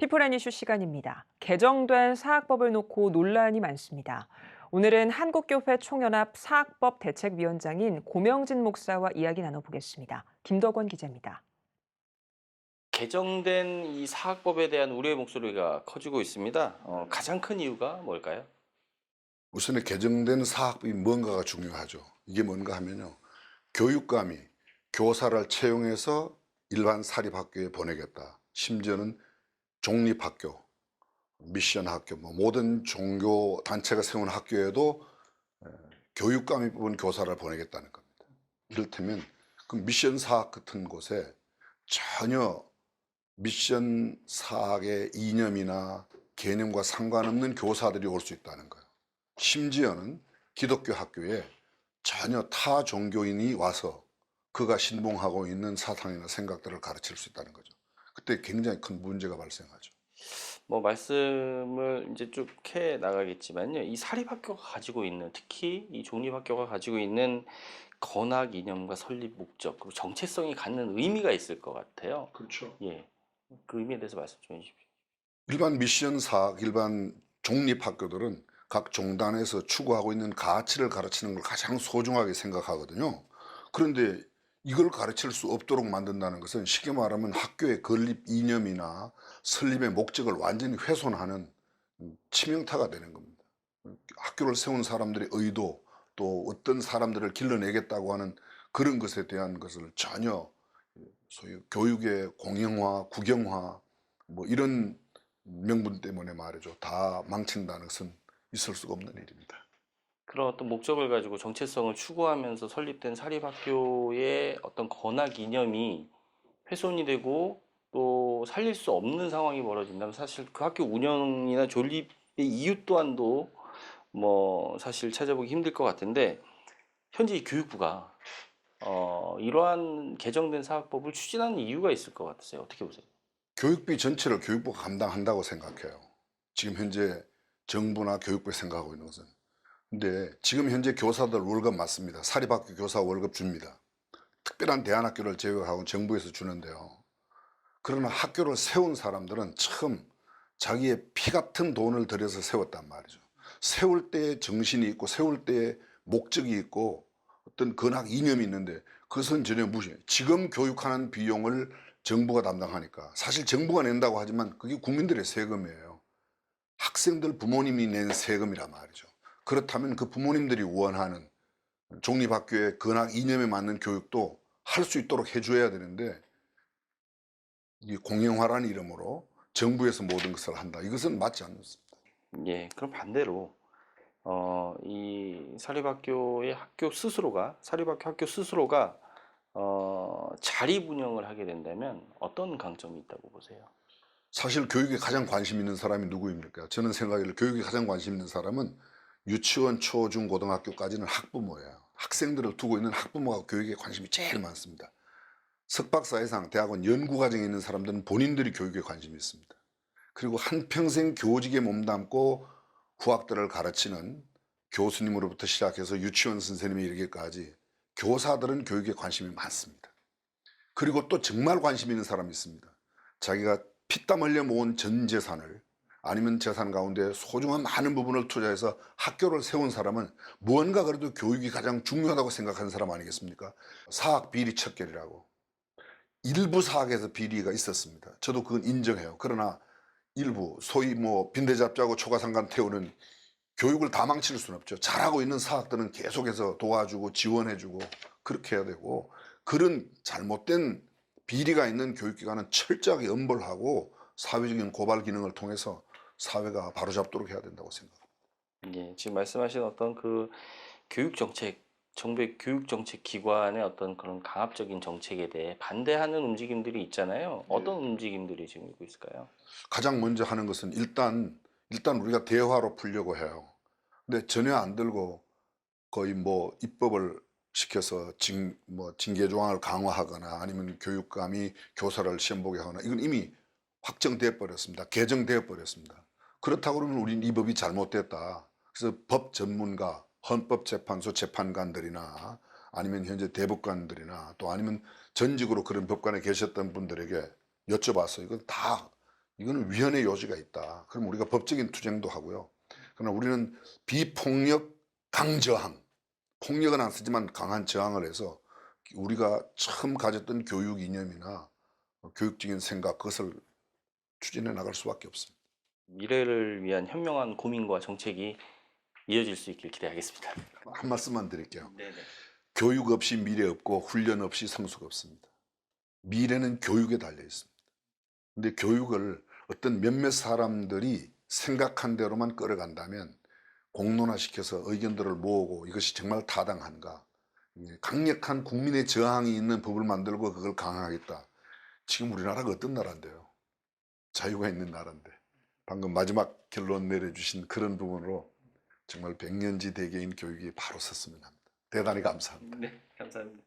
피플앤 이슈 시간입니다. 개정된 사학법을 놓고 논란이 많습니다. 오늘은 한국교회 총연합 사학법 대책위원장인 고명진 목사와 이야기 나눠보겠습니다. 김덕원 기자입니다. 개정된 이 사학법에 대한 우려의 목소리가 커지고 있습니다. 가장 큰 이유가 뭘까요? 우선에 개정된 사학법이 뭔가가 중요하죠. 이게 뭔가 하면요. 교육감이 교사를 채용해서 일반 사립학교에 보내겠다. 심지어는 종립학교, 미션 학교, 모든 종교 단체가 세운 학교에도 교육감이 뽑은 교사를 보내겠다는 겁니다. 이를테면 그 미션 사학 같은 곳에 전혀 미션 사학의 이념이나 개념과 상관없는 교사들이 올 수 있다는 거예요. 심지어는 기독교 학교에 전혀 타 종교인이 와서 그가 신봉하고 있는 사상이나 생각들을 가르칠 수 있다는 거죠. 그때 굉장히 큰 문제가 발생하죠. 말씀을 이제 쭉 해 나가겠지만요. 이 사립학교가 가지고 있는, 특히 이 종립학교가 가지고 있는 건학 이념과 설립 목적, 그리고 정체성이 갖는 의미가 있을 것 같아요. 그렇죠. 예, 그 의미에 대해서 말씀 좀 해주십시오. 일반 미션 사학, 일반 종립학교들은 각 종단에서 추구하고 있는 가치를 가르치는 걸 가장 소중하게 생각하거든요. 그런데 이걸 가르칠 수 없도록 만든다는 것은 쉽게 말하면 학교의 건립 이념이나 설립의 목적을 완전히 훼손하는 치명타가 되는 겁니다. 학교를 세운 사람들의 의도, 또 어떤 사람들을 길러내겠다고 하는 그런 것에 대한 것을 전혀 소위 교육의 공영화, 국영화 이런 명분 때문에 말이죠. 다 망친다는 것은 있을 수가 없는 일입니다. 그런 어떤 목적을 가지고 정체성을 추구하면서 설립된 사립학교의 어떤 건학 이념이 훼손이 되고 또 살릴 수 없는 상황이 벌어진다면 사실 그 학교 운영이나 존립의 이유 또한도 사실 찾아보기 힘들 것 같은데, 현재 이 교육부가 이러한 개정된 사학법을 추진하는 이유가 있을 것 같으세요? 어떻게 보세요? 교육비 전체를 교육부가 감당한다고 생각해요. 지금 현재 정부나 교육부에 생각하고 있는 것은. 근데 지금 현재 교사들 월급 맞습니다. 사립학교 교사 월급 줍니다. 특별한 대안학교를 제외하고 정부에서 주는데요. 그러나 학교를 세운 사람들은 처음 자기의 피 같은 돈을 들여서 세웠단 말이죠. 세울 때의 정신이 있고 세울 때의 목적이 있고 어떤 근학 이념이 있는데 그것은 전혀 무시해요. 지금 교육하는 비용을 정부가 담당하니까 사실 정부가 낸다고 하지만 그게 국민들의 세금이에요. 학생들 부모님이 낸 세금이란 말이죠. 그렇다면 그 부모님들이 원하는 종립학교의 근학 이념에 맞는 교육도 할 수 있도록 해줘야 되는데 이 공영화라는 이름으로 정부에서 모든 것을 한다. 이것은 맞지 않습니다. 예, 그럼 반대로 이 사립학교 학교 스스로가 자립 운영을 하게 된다면 어떤 강점이 있다고 보세요? 사실 교육에 가장 관심 있는 사람이 누구입니까? 저는 생각에 교육에 가장 관심 있는 사람은 유치원, 초, 중, 고등학교까지는 학부모예요. 학생들을 두고 있는 학부모가 교육에 관심이 제일 많습니다. 석박사 이상 대학원 연구과정에 있는 사람들은 본인들이 교육에 관심이 있습니다. 그리고 한평생 교직에 몸담고 후학들을 가르치는 교수님으로부터 시작해서 유치원 선생님에 이르기까지 교사들은 교육에 관심이 많습니다. 그리고 또 정말 관심 있는 사람이 있습니다. 자기가 피땀 흘려 모은 전 재산을 아니면 재산 가운데 소중한 많은 부분을 투자해서 학교를 세운 사람은 무언가 그래도 교육이 가장 중요하다고 생각하는 사람 아니겠습니까? 사학 비리 척결이라고 일부 사학에서 비리가 있었습니다. 저도 그건 인정해요. 그러나 일부 소위 빈대잡자고 초가상관 태우는 교육을 다 망칠 수는 없죠. 잘하고 있는 사학들은 계속해서 도와주고 지원해주고 그렇게 해야 되고, 그런 잘못된 비리가 있는 교육기관은 철저하게 엄벌하고 사회적인 고발 기능을 통해서 사회가 바로잡도록 해야 된다고 생각합니다. 예, 지금 말씀하신 어떤 그 교육 정책, 정부의 교육 정책 기관의 어떤 그런 강압적인 정책에 대해 반대하는 움직임들이 있잖아요. 어떤 움직임들이 지금 있고 있을까요? 가장 먼저 하는 것은 일단 우리가 대화로 풀려고 해요. 근데 전혀 안 들고 거의 입법을 시켜서 징계 조항을 강화하거나 아니면 교육감이 교사를 시험 보게 하거나, 이건 이미 확정돼 버렸습니다. 개정돼 버렸습니다. 그렇다고 그러면 우리는 이 법이 잘못됐다. 그래서 법 전문가, 헌법재판소 재판관들이나 아니면 현재 대법관들이나 또 아니면 전직으로 그런 법관에 계셨던 분들에게 여쭤봤어요. 이건 다 이거는 위헌의 요지가 있다. 그럼 우리가 법적인 투쟁도 하고요. 그러나 우리는 비폭력 강저항, 폭력은 안 쓰지만 강한 저항을 해서 우리가 처음 가졌던 교육 이념이나 교육적인 생각, 그것을 추진해 나갈 수밖에 없습니다. 미래를 위한 현명한 고민과 정책이 이어질 수 있길 기대하겠습니다. 한 말씀만 드릴게요. 네네. 교육 없이 미래 없고 훈련 없이 성숙 없습니다. 미래는 교육에 달려 있습니다. 근데 교육을 어떤 몇몇 사람들이 생각한 대로만 끌어간다면 공론화시켜서 의견들을 모으고 이것이 정말 타당한가, 강력한 국민의 저항이 있는 법을 만들고 그걸 강화하겠다. 지금 우리나라가 어떤 나라인데요? 자유가 있는 나라인데. 방금 마지막 결론 내려주신 그런 부분으로 정말 백년지 대계인 교육이 바로 섰으면 합니다. 대단히 감사합니다. 네, 감사합니다.